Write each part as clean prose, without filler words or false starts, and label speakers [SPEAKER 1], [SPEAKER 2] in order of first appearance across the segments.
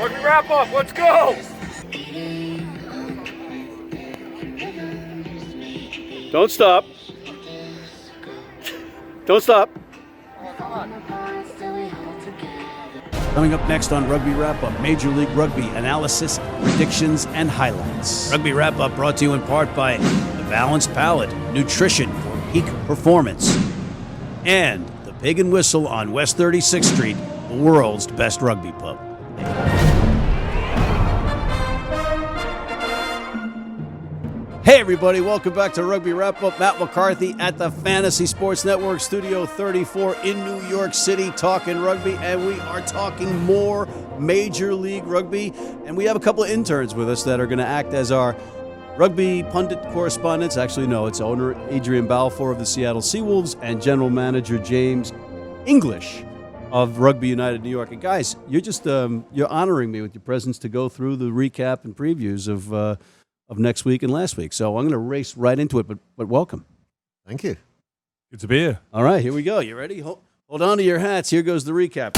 [SPEAKER 1] Rugby wrap up, let's go!
[SPEAKER 2] Don't stop. Don't stop. Coming up next on Rugby Wrap-Up, Major League Rugby analysis, predictions, and highlights. Rugby Wrap-Up brought to you in part by The Balanced Palate, nutrition for peak performance, and the Pig and Whistle on West 36th Street, the world's best rugby pub. Hey everybody, welcome back to Rugby Wrap-Up. Matt McCarthy at the Fantasy Sports Network, Studio 34 in New York City, talking rugby, and we are talking more Major League Rugby. And we have a couple of interns with us that are going to act as our rugby pundit correspondents. Actually, no, it's owner Adrian Balfour of the Seattle Seawolves and general manager James English of Rugby United New York. And guys, you're just you're honoring me with your presence to go through the recap and previews of next week and last week. So I'm going to race right into it, but welcome.
[SPEAKER 3] Thank you.
[SPEAKER 4] Good to be here.
[SPEAKER 2] All right, here we go. You ready? Hold on to your hats. Here goes the recap.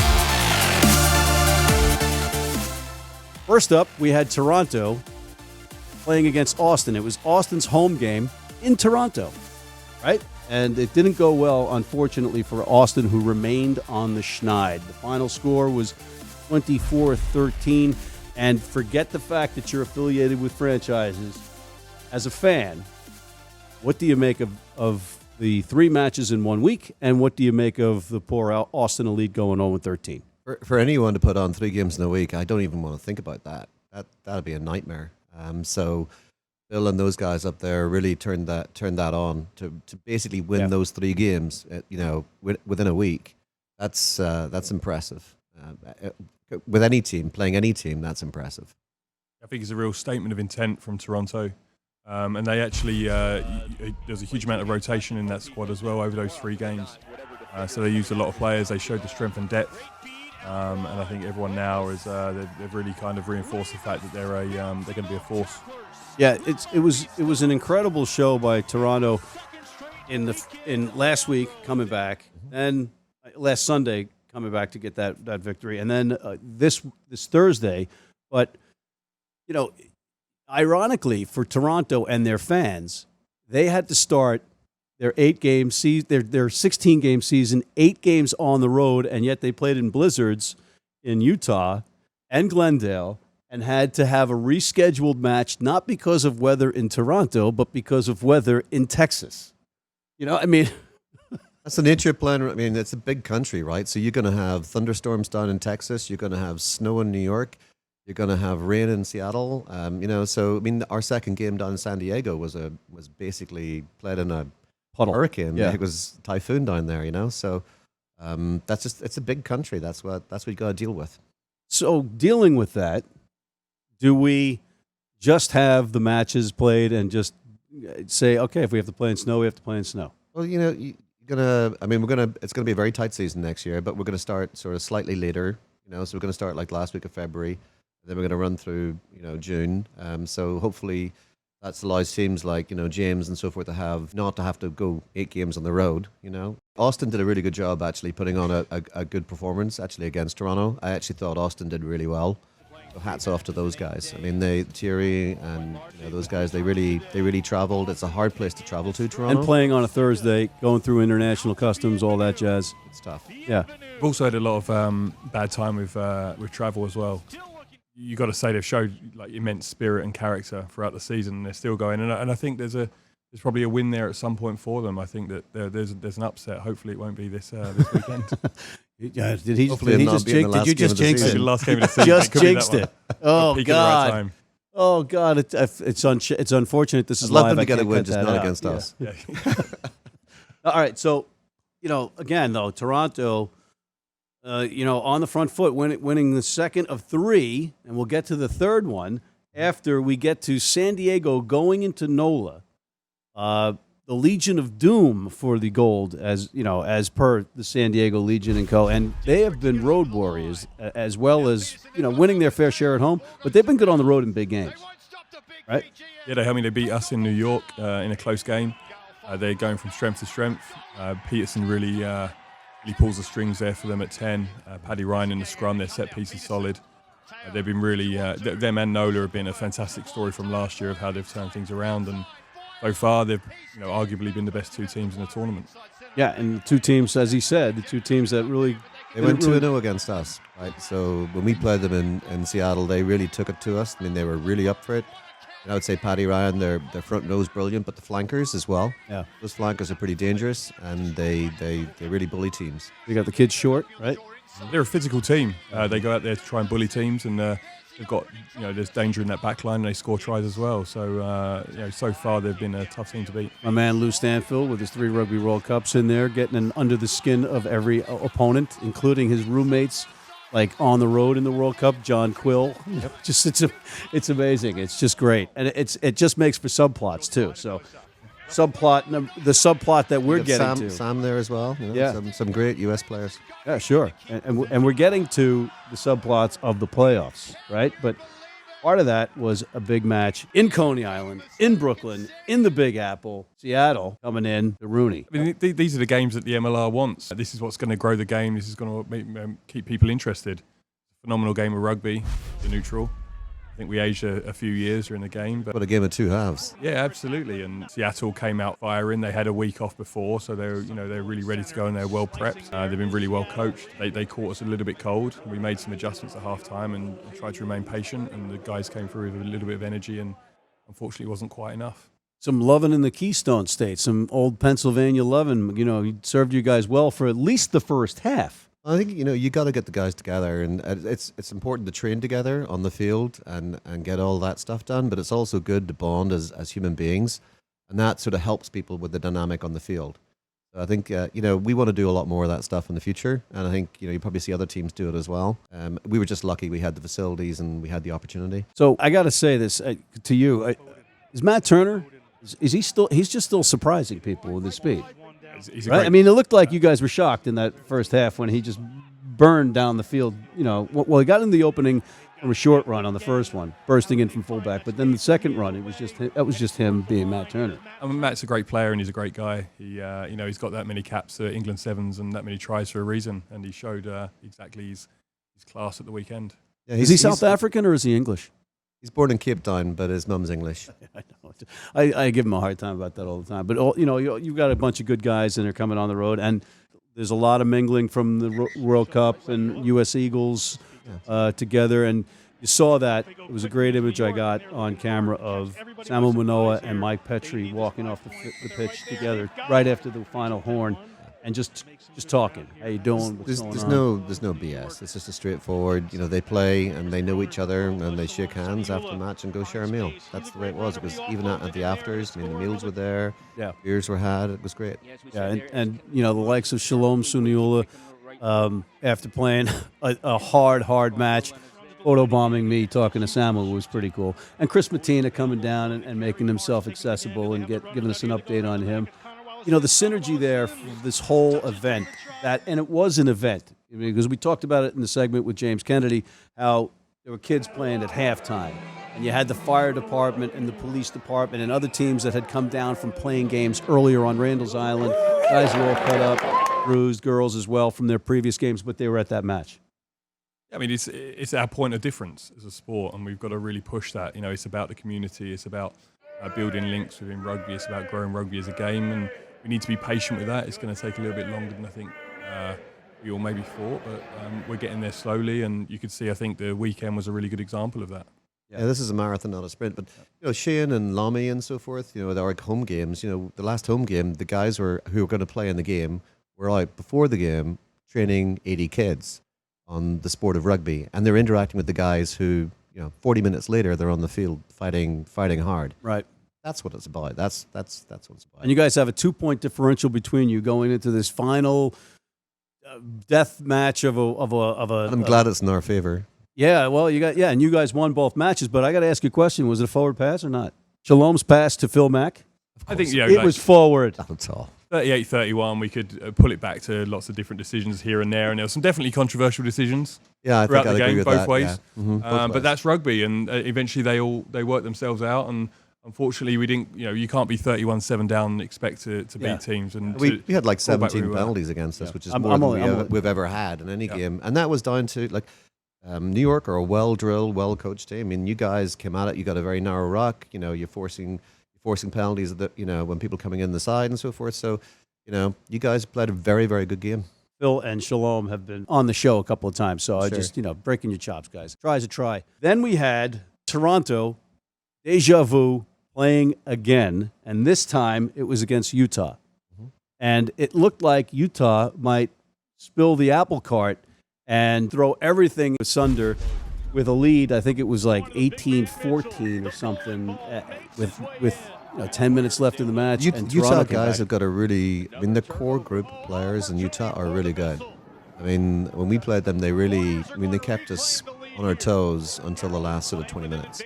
[SPEAKER 2] First up, we had Toronto playing against Austin. It was Austin's home game in Toronto, right? And it didn't go well, unfortunately, for Austin, who remained on the schneid. The final score was 24-13. And forget the fact that you're affiliated with franchises. As a fan, what do you make of the 3 matches in 1 week? And what do you make of the poor Austin Elite going on with 13?
[SPEAKER 3] For anyone to put on 3 games in a week, I don't even want to think about that. That'd be a nightmare. So Bill and those guys up there really turned that on to basically win those 3 games. Within a week. That's impressive. With any team, playing any team, that's impressive.
[SPEAKER 4] I think it's a real statement of intent from Toronto. And they actually, there's a huge amount of rotation in that squad as well over those 3 games. So they used a lot of players. They showed the strength and depth. And I think everyone now is they've really kind of reinforced the fact that they're going to be a force.
[SPEAKER 2] Yeah, it was an incredible show by Toronto in last week coming back, and last Sunday coming back to get that victory, and then this Thursday. But ironically for Toronto and their fans, they had to start their 8-game season, their 16-game season, 8 games on the road, and yet they played in blizzards in Utah and Glendale, and had to have a rescheduled match, not because of weather in Toronto, but because of weather in Texas.
[SPEAKER 3] That's the nature of playing. I mean, it's a big country, right? So you're going to have thunderstorms down in Texas. You're going to have snow in New York. You're going to have rain in Seattle. So I mean, our second game down in San Diego was basically played in a
[SPEAKER 2] puddle
[SPEAKER 3] hurricane.
[SPEAKER 2] Yeah.
[SPEAKER 3] It was typhoon down there. So it's a big country. That's what you got to deal with.
[SPEAKER 2] So dealing with that, do we just have the matches played and just say, okay, if we have to play in snow, we have to play in snow?
[SPEAKER 3] Well, it's gonna be a very tight season next year, but we're gonna start sort of slightly later. So we're gonna start like last week of February, then we're gonna run through June. So hopefully that allows teams like James and so forth not to have to go 8 games on the road. Austin did a really good job actually putting on a good performance actually against Toronto. I actually thought Austin did really well. So hats off to those guys. I mean, Thierry and those guys, they really traveled. It's a hard place to travel to, Toronto.
[SPEAKER 2] And playing on a Thursday, going through international customs, all that jazz.
[SPEAKER 3] It's tough.
[SPEAKER 2] Yeah.
[SPEAKER 4] We've also had a lot of bad time with travel as well. You got to say they've showed like immense spirit and character throughout the season, and they're still going. And I think there's probably a win there at some point for them. I think that there's an upset. Hopefully, it won't be this weekend.
[SPEAKER 2] Yeah, did he just jinx it?
[SPEAKER 4] Last game of the season.
[SPEAKER 2] Just jinxed it. Oh God!
[SPEAKER 4] Right.
[SPEAKER 2] Oh God! It's unfortunate. This is
[SPEAKER 3] I'd love
[SPEAKER 2] live.
[SPEAKER 3] them to get a win, just not
[SPEAKER 2] out.
[SPEAKER 3] against us.
[SPEAKER 4] Yeah.
[SPEAKER 2] All right. So, again though, Toronto, on the front foot, winning the second of 3, and we'll get to the third one after we get to San Diego going into NOLA. The Legion of Doom for the gold, as per the San Diego Legion and Co. And they have been road warriors as well as winning their fair share at home, but they've been good on the road in big games, right?
[SPEAKER 4] Yeah, they beat us in New York in a close game. They're going from strength to strength. Peterson really pulls the strings there for them at 10. Paddy Ryan in the scrum, their set piece is solid. They've been really, them and Nola have been a fantastic story from last year of how they've turned things around, and so far they've arguably been the best two teams in the tournament.
[SPEAKER 2] Yeah, and the two teams, as he said, the two teams that really...
[SPEAKER 3] They went 2-0 against us, right? So when we played them in Seattle, they really took it to us. I mean, they were really up for it. And I would say Paddy Ryan, their front row is brilliant, but the flankers as well.
[SPEAKER 2] Yeah.
[SPEAKER 3] Those flankers are pretty dangerous, and they really bully teams.
[SPEAKER 2] You got the kids short, right?
[SPEAKER 4] They're a physical team. They go out there to try and bully teams, and they've got, there's danger in that back line, and they score tries as well. So, so far they've been a tough team to beat.
[SPEAKER 2] My man Lou Stanfield with his 3 Rugby World Cups in there, getting under the skin of every opponent, including his roommates, like on the road in the World Cup, John Quill. Yep. It's amazing. It's just great, and it just makes for subplots too. So, the subplot that we're getting to.
[SPEAKER 3] Sam there as well. Some great U.S. players.
[SPEAKER 2] Yeah, sure. And we're getting to the subplots of the playoffs, right? But part of that was a big match in Coney Island, in Brooklyn, in the Big Apple, Seattle coming in to RUNY.
[SPEAKER 4] I mean, these are the games that the MLR wants. This is what's going to grow the game. This is going to keep people interested. Phenomenal game of rugby, the neutral. I think we aged a few years during the game. But
[SPEAKER 3] a game of two halves.
[SPEAKER 4] Yeah, absolutely. And Seattle came out firing. They had a week off before, so they're really ready to go and they're well prepped. They've been really well coached. They caught us a little bit cold. We made some adjustments at half time and tried to remain patient. And the guys came through with a little bit of energy, and unfortunately, it wasn't quite enough.
[SPEAKER 2] Some loving in the Keystone State, some old Pennsylvania loving. He served you guys well for at least the first half.
[SPEAKER 3] I think you got to get the guys together, and it's important to train together on the field and get all that stuff done. But it's also good to bond as human beings, and that sort of helps people with the dynamic on the field. So I think we want to do a lot more of that stuff in the future, and I think you probably see other teams do it as well. We were just lucky we had the facilities and we had the opportunity.
[SPEAKER 2] So I got to say this to you: is Matt Turner? Is he still? He's just still surprising people with his speed. Right? I mean, it looked like you guys were shocked in that first half when he just burned down the field. Well, he got in the opening from a short run on the first one, bursting in from fullback. But then the second run, that was just him being Matt Turner.
[SPEAKER 4] I mean, Matt's a great player and he's a great guy. He, he's got that many caps at England Sevens and that many tries for a reason. And he showed exactly his class at the weekend.
[SPEAKER 2] Yeah, is he South African or is he English?
[SPEAKER 3] He's born in Cape Town, but his mum's English.
[SPEAKER 2] I know. I give him a hard time about that all the time. But you've got a bunch of good guys, and they're coming on the road, and there's a lot of mingling from the World Cup and U.S. Eagles together, and you saw that. It was a great image I got on camera of Samu Manoa and Mike Petrie walking off the pitch together right after the final horn. And just talking. How you doing?
[SPEAKER 3] There's no BS. It's just a straightforward. They play and they know each other and they shake hands after the match and go share a meal. That's the way it was. It was even at the afters. I mean, the meals were there.
[SPEAKER 2] Yeah,
[SPEAKER 3] beers were had. It was great.
[SPEAKER 2] Yeah, and the likes of Shalom Suniula, after playing a hard match, photobombing me talking to Samu was pretty cool. And Chris Mattina coming down and making himself accessible and giving us an update on him. The synergy there for this whole event, and it was an event, because we talked about it in the segment with James Kennedy, how there were kids playing at halftime, and you had the fire department and the police department and other teams that had come down from playing games earlier on Randall's Island. Guys were all cut up, bruised, girls as well from their previous games, but they were at that match.
[SPEAKER 4] I mean, it's our point of difference as a sport, and we've got to really push that. It's about the community, it's about building links within rugby, it's about growing rugby as a game, and we need to be patient with that. It's going to take a little bit longer than I think we all maybe thought, but we're getting there slowly, and you could see, I think the weekend was a really good example of that.
[SPEAKER 3] Yeah, this is a marathon, not a sprint. But Shane and Lamy and so forth, our home games. The last home game, the guys who were going to play in the game were out before the game training 80 kids on the sport of rugby, and they're interacting with the guys who 40 minutes later they're on the field fighting hard.
[SPEAKER 2] Right.
[SPEAKER 3] That's what it's about. That's what it's about.
[SPEAKER 2] And you guys have a 2-point differential between you going into this final death match of a.
[SPEAKER 3] I'm glad it's in our favor.
[SPEAKER 2] Yeah, well, and you guys won both matches. But I got to ask you a question: was it a forward pass or not? Shalom's pass to Phil Mack.
[SPEAKER 4] I think
[SPEAKER 2] it was forward.
[SPEAKER 3] That's all.
[SPEAKER 4] 38-31. We could pull it back to lots of different decisions here and there, and there were some definitely controversial decisions.
[SPEAKER 3] Yeah, I
[SPEAKER 4] throughout
[SPEAKER 3] think
[SPEAKER 4] the
[SPEAKER 3] I'd
[SPEAKER 4] game,
[SPEAKER 3] agree with
[SPEAKER 4] both
[SPEAKER 3] that,
[SPEAKER 4] ways.
[SPEAKER 3] Yeah. Mm-hmm. Both
[SPEAKER 4] but
[SPEAKER 3] ways.
[SPEAKER 4] that's rugby, and eventually they work themselves out. And unfortunately, we didn't. You can't be 31-7 down and expect to beat teams. And
[SPEAKER 3] we had like 17 penalties against us, which is more than we've ever had in any game. And that was down to New York are a well-drilled, well-coached team. I mean, you guys came at it. You got a very narrow ruck. You're forcing penalties when people coming in the side and so forth. So, you guys played a very, very good game.
[SPEAKER 2] Phil and Shalom have been on the show a couple of times, so I just, breaking your chops, guys. Try's a try. Then we had Toronto, deja vu, playing again, and this time it was against Utah. Mm-hmm. And it looked like Utah might spill the apple cart and throw everything asunder with a lead. I think it was like 18-14 or something with 10 minutes left in the match.
[SPEAKER 3] Utah guys have got the core group of players in Utah are really good. I mean, when we played them, they kept us on our toes until the last sort of 20 minutes.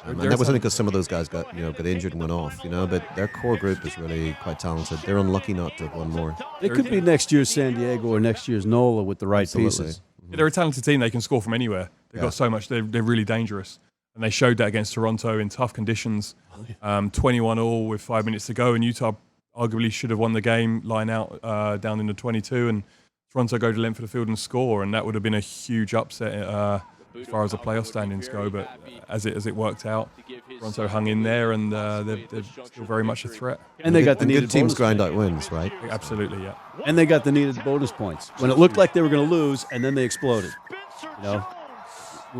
[SPEAKER 3] And that was only because some of those guys got injured and went off, but their core group is really quite talented. They're unlucky not to have won more.
[SPEAKER 2] It could be next year's San Diego or next year's NOLA with the right pieces.
[SPEAKER 4] Yeah, they're a talented team. They can score from anywhere. They've got so much. They're really dangerous. And they showed that against Toronto in tough conditions. 21-all with 5 minutes to go. And Utah arguably should have won the game, line out down in the 22. And Toronto go to length of the field and score. And that would have been a huge upset as far as the playoff standings go. But as it worked out, Toronto hung in there, and they're still very much a threat.
[SPEAKER 2] And they got the needed
[SPEAKER 3] good teams grind out wins, right?
[SPEAKER 4] Absolutely, yeah.
[SPEAKER 2] And they got the needed bonus points when it looked like they were going to lose, and then they exploded.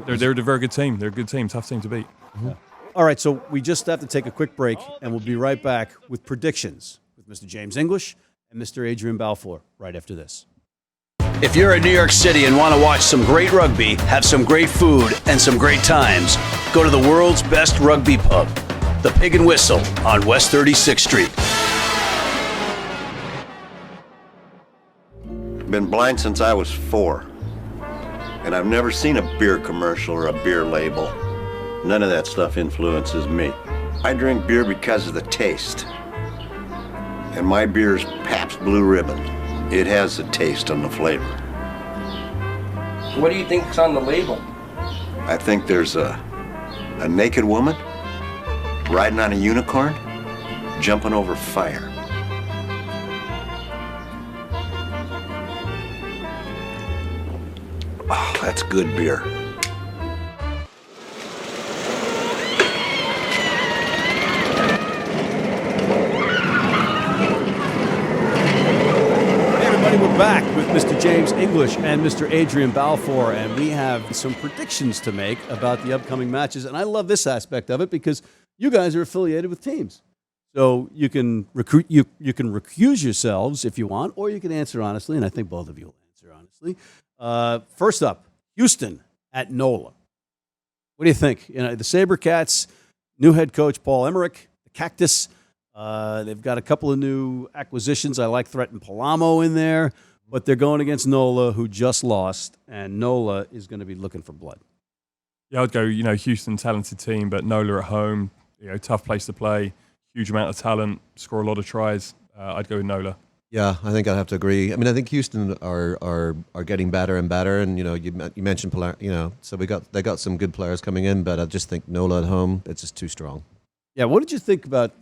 [SPEAKER 4] They're a very good team. They're a good team, tough team to beat.
[SPEAKER 2] Mm-hmm. All right, so we just have to take a quick break, and we'll be right back with predictions with Mr. James English and Mr. Adrian Balfour right after this.
[SPEAKER 1] If you're in New York City and want to watch some great rugby, have some great food, and some great times, go to the world's best rugby pub, the Pig and Whistle on West 36th Street.
[SPEAKER 5] Been blind since I was 4. And I've never seen a beer commercial or a beer label. None of that stuff influences me. I drink beer because of the taste. And my beer's Pabst Blue Ribbon. It has the taste and the flavor.
[SPEAKER 6] What do you think's on the label?
[SPEAKER 5] I think there's a naked woman riding on a unicorn, jumping over fire. Oh, that's good beer.
[SPEAKER 2] We're back with Mr. James English and Mr. Adrian Balfour, and we have some predictions to make about the upcoming matches. And I love this aspect of it because you guys are affiliated with teams, so you can recruit. You can recuse yourselves if you want, or you can answer honestly. And I think both of you will answer honestly. First up, Houston at NOLA. What do you think? The SaberCats, new head coach Paul Emmerich, the Cactus. They've got a couple of new acquisitions. I like Threat and Palamo in there, but they're going against NOLA, who just lost, and NOLA is going to be looking for blood.
[SPEAKER 4] Yeah, I'd go, Houston, talented team, but NOLA at home, tough place to play, huge amount of talent, score a lot of tries. I'd go with NOLA.
[SPEAKER 3] Yeah, I think I'd have to agree. I mean, I think Houston are getting better and better, and you mentioned so they got some good players coming in, but I just think NOLA at home, it's just too strong.
[SPEAKER 2] Yeah, what did you think about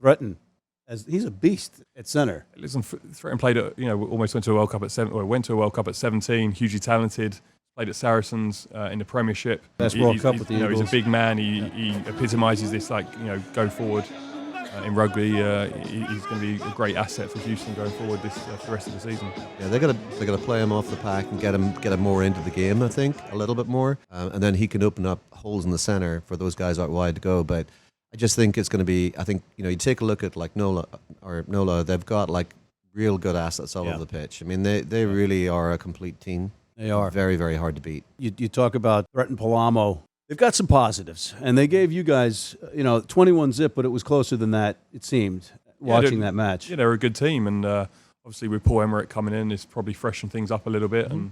[SPEAKER 2] Threaten? As he's a beast at center.
[SPEAKER 4] Listen, Threaten played at almost went to a World Cup at 17, hugely talented. Played at Saracens in the Premiership.
[SPEAKER 2] Best World Cup with the Eagles.
[SPEAKER 4] He's a big man. He epitomises this go forward. In rugby, he's going to be a great asset for Houston going forward for the rest of the season. Yeah,
[SPEAKER 3] they got to play him off the pack and get him more into the game. I think a little bit more, and then he can open up holes in the center for those guys out wide to go. But I just think it's going to be. I think you take a look at like NOLA. They've got like real good assets all over the pitch. I mean, they really are a complete team.
[SPEAKER 2] They are
[SPEAKER 3] very, very hard to beat.
[SPEAKER 2] You talk about Threat and Palamo. They've got some positives, and they gave you guys, 21 zip, but it was closer than that, it seemed, watching that match.
[SPEAKER 4] Yeah, they're a good team, and obviously with Paul Emmerich coming in, it's probably freshened things up a little bit, and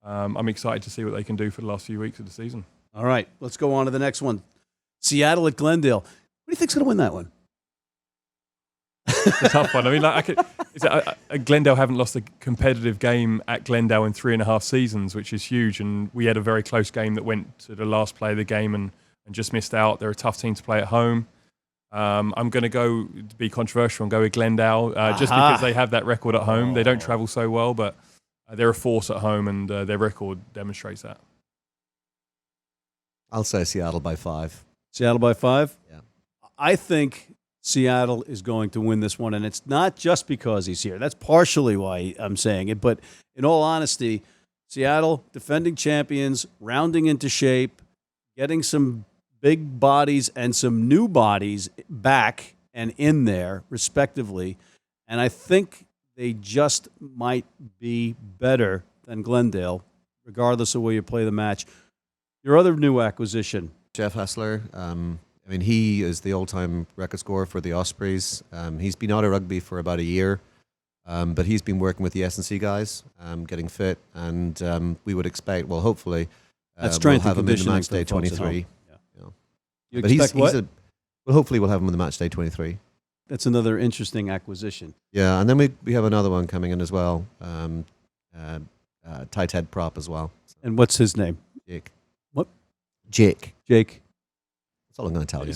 [SPEAKER 4] I'm excited to see what they can do for the last few weeks of the season.
[SPEAKER 2] All right, let's go on to the next one. Seattle at Glendale. What do you think's going to win that one?
[SPEAKER 4] It's a tough one. I mean, Glendale haven't lost a competitive game at Glendale in 3.5 seasons, which is huge. And we had a very close game that went to the last play of the game and just missed out. They're a tough team to play at home. I'm going to go to be controversial and go with Glendale just because they have that record at home. They don't travel so well, but they're a force at home, and their record demonstrates that.
[SPEAKER 3] I'll say Seattle by 5.
[SPEAKER 2] Seattle by 5?
[SPEAKER 3] Yeah.
[SPEAKER 2] I think Seattle is going to win this one, and it's not just because he's here. That's partially why I'm saying it. But in all honesty, Seattle, defending champions, rounding into shape, getting some big bodies and some new bodies back and in there, respectively. And I think they just might be better than Glendale, regardless of where you play the match. Your other new acquisition.
[SPEAKER 3] Jeff Hessler, I mean, he is the all-time record scorer for the Ospreys. He's been out of rugby for about a year, but he's been working with the S&C guys, getting fit, and we would expect, well, hopefully,
[SPEAKER 2] That's
[SPEAKER 3] we'll
[SPEAKER 2] strength
[SPEAKER 3] have
[SPEAKER 2] and
[SPEAKER 3] him in the
[SPEAKER 2] conditioning
[SPEAKER 3] match
[SPEAKER 2] for
[SPEAKER 3] day
[SPEAKER 2] the folks at home.
[SPEAKER 3] 23.
[SPEAKER 2] Yeah.
[SPEAKER 3] You know.
[SPEAKER 2] You
[SPEAKER 3] But
[SPEAKER 2] expect what?
[SPEAKER 3] well, hopefully we'll have him in the match day 23.
[SPEAKER 2] That's another interesting acquisition.
[SPEAKER 3] Yeah, and then we have another one coming in as well, tight head prop as well.
[SPEAKER 2] And what's his name?
[SPEAKER 3] Jake.
[SPEAKER 2] What?
[SPEAKER 3] Jake.
[SPEAKER 2] Jake.
[SPEAKER 3] That's all I'm going to tell you.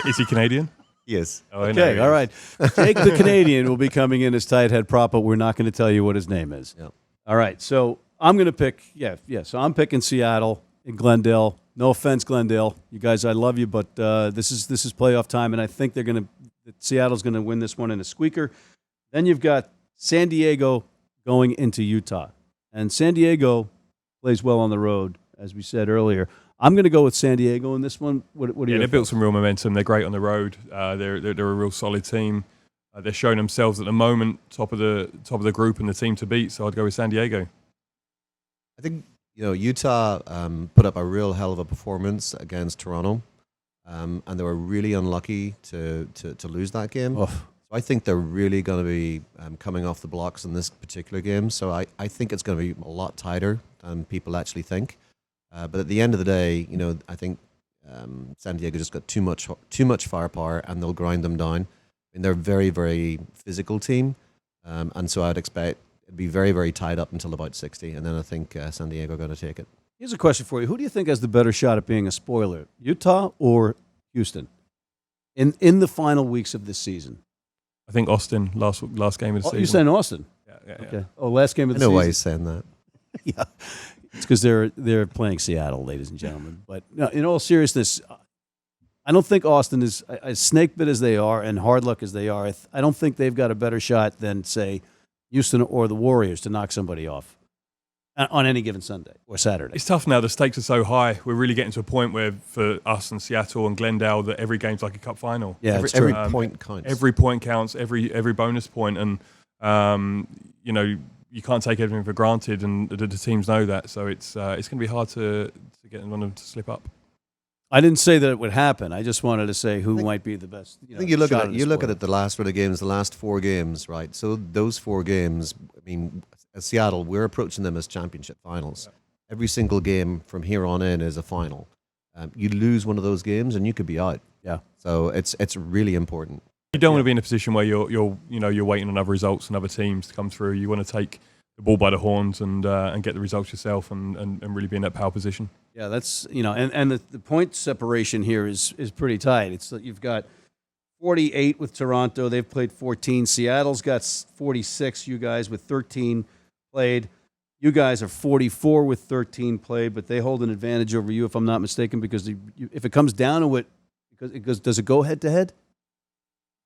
[SPEAKER 4] Is he Canadian?
[SPEAKER 3] He is.
[SPEAKER 4] Oh, I know
[SPEAKER 2] Okay,
[SPEAKER 4] he
[SPEAKER 2] all
[SPEAKER 4] is.
[SPEAKER 2] right. Jake the Canadian will be coming in as tight head prop, but we're not going to tell you what his name is.
[SPEAKER 3] Yep.
[SPEAKER 2] All right, so I'm going to pick, so I'm picking Seattle and Glendale. No offense, Glendale. You guys, I love you, but this is playoff time, and I think Seattle's going to win this one in a squeaker. Then you've got San Diego going into Utah. And San Diego plays well on the road, as we said earlier. I'm going to go with San Diego in this one. What do you
[SPEAKER 4] They built some real momentum. They're great on the road. They're a real solid team. They're showing themselves at the moment top of the group and the team to beat. So I'd go with San Diego.
[SPEAKER 3] I think Utah put up a real hell of a performance against Toronto, and they were really unlucky to lose that game.
[SPEAKER 2] Oh.
[SPEAKER 3] So I think they're really going to be coming off the blocks in this particular game. So I think it's going to be a lot tighter than people actually think. But at the end of the day, I think San Diego just got too much firepower, and they'll grind them down. I mean, they're a very, very physical team, and so I'd expect it'd be very, very tied up until about 60, and then I think San Diego are going to take it.
[SPEAKER 2] Here's a question for you. Who do you think has the better shot at being a spoiler, Utah or Houston, in the final weeks of this season?
[SPEAKER 4] I think Austin last game of the season.
[SPEAKER 2] You're saying Austin?
[SPEAKER 4] Yeah.
[SPEAKER 2] Okay. Oh, last game of
[SPEAKER 3] I
[SPEAKER 2] the
[SPEAKER 3] know
[SPEAKER 2] season.
[SPEAKER 3] why he's saying that.
[SPEAKER 2] Yeah, it's because they're playing Seattle, ladies and gentlemen. But no, in all seriousness, I don't think Austin is as snake bit as they are and hard luck as they are. I don't think they've got a better shot than, say, Houston or the Warriors to knock somebody off on any given Sunday or Saturday.
[SPEAKER 4] It's tough now. The stakes are so high. We're really getting to a point where, for us and Seattle and Glendale, that every game's like a cup final.
[SPEAKER 2] Yeah, it's
[SPEAKER 3] Every
[SPEAKER 2] true.
[SPEAKER 3] point counts.
[SPEAKER 4] Every point counts. Every bonus point, and you can't take everything for granted, and the teams know that. So it's going to be hard to get one of them to slip up.
[SPEAKER 2] I didn't say that it would happen. I just wanted to say who might be the best.
[SPEAKER 3] I think you look at it. The last of the games, the last 4 games, right? So those 4 games. I mean, at Seattle, we're approaching them as championship finals. Every single game from here on in is a final. You lose one of those games, and you could be out.
[SPEAKER 2] Yeah.
[SPEAKER 3] So it's really important.
[SPEAKER 4] You don't want to be in a position where you're waiting on other results and other teams to come through. You want to take the ball by the horns and get the results yourself and really be in that power position.
[SPEAKER 2] Yeah, that's and the point separation here is pretty tight. It's you've got 48 with Toronto. They've played 14. Seattle's got 46. You guys with 13 played. You guys are 44 with 13 played, but they hold an advantage over you, if I'm not mistaken, because if it comes down to it, does it go head to head?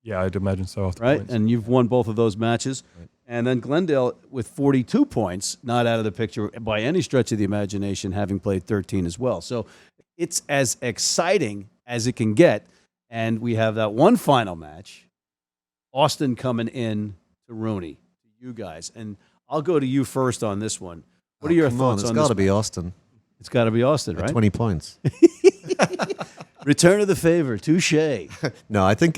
[SPEAKER 4] Yeah, I'd imagine so. After
[SPEAKER 2] Right,
[SPEAKER 4] points.
[SPEAKER 2] and you've won both of those matches. Right. And then Glendale with 42 points, not out of the picture by any stretch of the imagination, having played 13 as well. So it's as exciting as it can get. And we have that one final match, Austin coming in to RUNY, to you guys. And I'll go to you first on this one. What are your thoughts on this?
[SPEAKER 3] It's got to be Austin.
[SPEAKER 2] It's got to be Austin, right?
[SPEAKER 3] 20 points.
[SPEAKER 2] Return of the favor, touche.
[SPEAKER 3] No, I think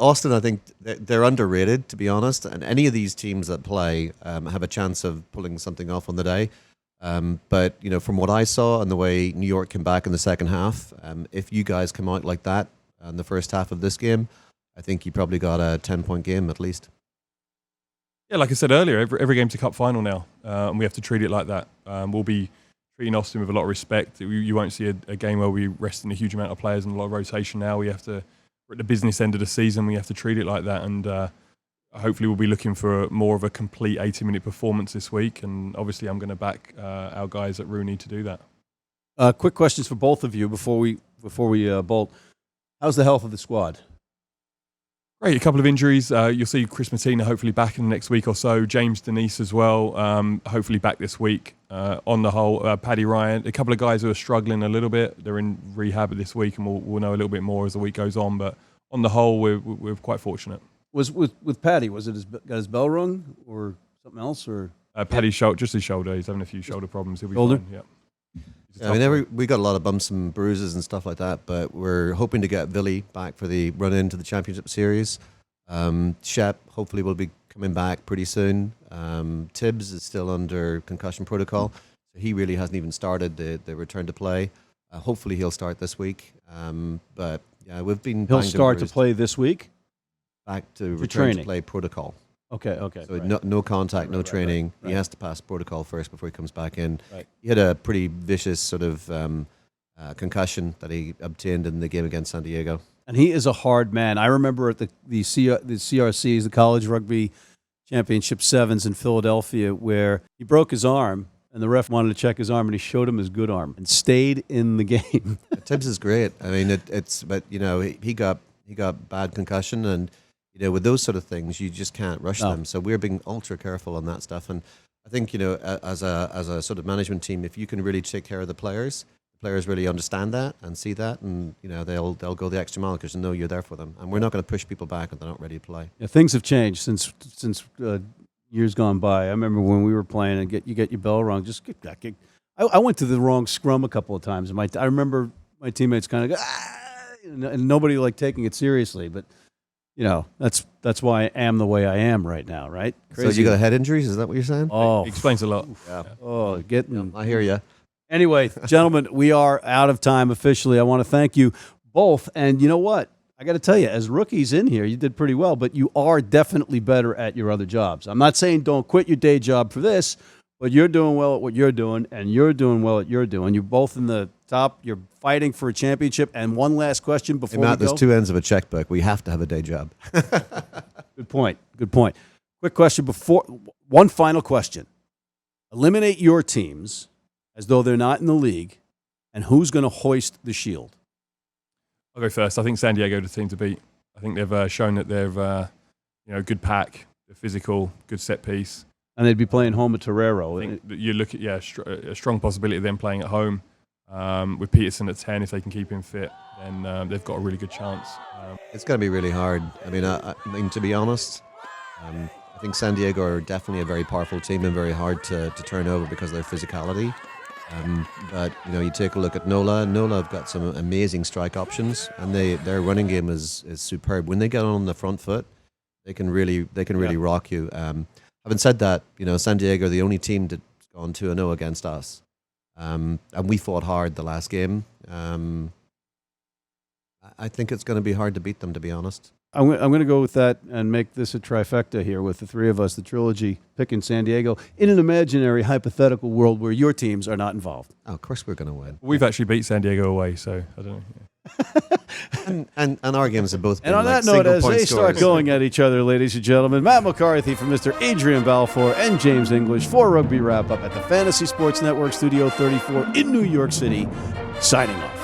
[SPEAKER 3] Austin. I think they're underrated, to be honest. And any of these teams that play have a chance of pulling something off on the day. But from what I saw and the way New York came back in the second half, if you guys come out like that in the first half of this game, I think you probably got a 10-point game at least.
[SPEAKER 4] Yeah, like I said earlier, every game's a cup final now, and we have to treat it like that. We'll be treating Austin with a lot of respect. You won't see a game where we rest in a huge amount of players and a lot of rotation now. We're at the business end of the season. We have to treat it like that, and hopefully we'll be looking for more of a complete 80-minute performance this week. And obviously I'm going to back our guys at RUNY to do that.
[SPEAKER 2] Quick questions for both of you before we bolt. How's the health of the squad?
[SPEAKER 4] Great, a couple of injuries. You'll see Chris Mattina hopefully back in the next week or so. James Denise as well, hopefully back this week. On the whole, Paddy Ryan, a couple of guys who are struggling a little bit. They're in rehab this week, and we'll know a little bit more as the week goes on. But on the whole, we're quite fortunate.
[SPEAKER 2] Was with Paddy? Was it got his bell rung or something else? Or
[SPEAKER 4] Paddy's just his shoulder. He's having a few shoulder problems. He'll be
[SPEAKER 2] shoulder?
[SPEAKER 4] fine. Yeah.
[SPEAKER 3] Yeah, I mean, we got a lot of bumps and bruises and stuff like that, but we're hoping to get Billy back for the run into the championship series. Shep hopefully will be coming back pretty soon. Tibbs is still under concussion protocol, so he really hasn't even started the return to play. Hopefully he'll start this week. But yeah, we've been.
[SPEAKER 2] He'll start to play this week.
[SPEAKER 3] Back to return
[SPEAKER 2] training.
[SPEAKER 3] to play protocol.
[SPEAKER 2] Okay.
[SPEAKER 3] So
[SPEAKER 2] right.
[SPEAKER 3] no contact, no training.
[SPEAKER 2] Right.
[SPEAKER 3] He has to pass protocol first before he comes back in.
[SPEAKER 2] Right.
[SPEAKER 3] He had a pretty vicious sort of concussion that he obtained in the game against San Diego.
[SPEAKER 2] And he is a hard man. I remember at the CRCs, the College Rugby Championship Sevens in Philadelphia, where he broke his arm, and the ref wanted to check his arm, and he showed him his good arm and stayed in the game.
[SPEAKER 3] Tibbs is great. I mean, but you know, he got bad concussion, and you know, with those sort of things, you just can't rush them. So we're being ultra careful on that stuff. And I think, you know, as a sort of management team, if you can really take care of the players really understand that and see that, and you know, they'll go the extra mile because they know you're there for them. And we're not going to push people back if they're not ready to play.
[SPEAKER 2] Yeah, things have changed since years gone by. I remember when we were playing and you get your bell rung, just get back. I went to the wrong scrum a couple of times. I remember my teammates kind of go, and nobody like taking it seriously, but. You know, that's why I am the way I am right now, right? Crazy.
[SPEAKER 3] So you got head injuries? Is that what you're saying?
[SPEAKER 2] Oh,
[SPEAKER 4] It explains a lot.
[SPEAKER 3] Yeah.
[SPEAKER 2] Oh, getting.
[SPEAKER 3] I hear you.
[SPEAKER 2] Anyway, gentlemen, we are out of time officially. I want to thank you both. And you know what? I got to tell you, as rookies in here, you did pretty well, but you are definitely better at your other jobs. I'm not saying don't quit your day job for this, but you're doing well at what you're doing, and you're doing well at what you're doing. You're both in the top. You're fighting for a championship. And one last question before
[SPEAKER 3] Matt,
[SPEAKER 2] we go.
[SPEAKER 3] there's two ends of a checkbook. We have to have a day job.
[SPEAKER 2] Good point. Quick question one final question. Eliminate your teams as though they're not in the league, and who's going to hoist the shield?
[SPEAKER 4] I'll go first. I think San Diego are the team to beat. I think they've shown that they've a good pack, they're physical, good set piece.
[SPEAKER 2] And they'd be playing home at Torero.
[SPEAKER 4] I think that you look at a strong possibility of them playing at home with Peterson at 10. If they can keep him fit, then they've got a really good chance.
[SPEAKER 3] It's going to be really hard. I mean, to be honest, I think San Diego are definitely a very powerful team and very hard to turn over because of their physicality. But you know, you take a look at NOLA. NOLA have got some amazing strike options, and their running game is superb. When they get on the front foot, they can really rock you. Having said that, you know, San Diego are the only team that's gone 2-0 against us, and we fought hard the last game. I think it's going to be hard to beat them, to be honest.
[SPEAKER 2] I'm going to go with that and make this a trifecta here with the three of us, the trilogy, picking San Diego in an imaginary, hypothetical world where your teams are not involved.
[SPEAKER 3] Oh, of course we're going to win.
[SPEAKER 4] We've actually beat San Diego away, so I don't know.
[SPEAKER 3] and our games have both been
[SPEAKER 2] And on
[SPEAKER 3] like
[SPEAKER 2] that note, as
[SPEAKER 3] single-point
[SPEAKER 2] they start
[SPEAKER 3] scores.
[SPEAKER 2] going at each other, ladies and gentlemen, Matt McCarthy from Mr. Adrian Balfour and James English for Rugby Wrap Up at the Fantasy Sports Network Studio 34 in New York City, signing off.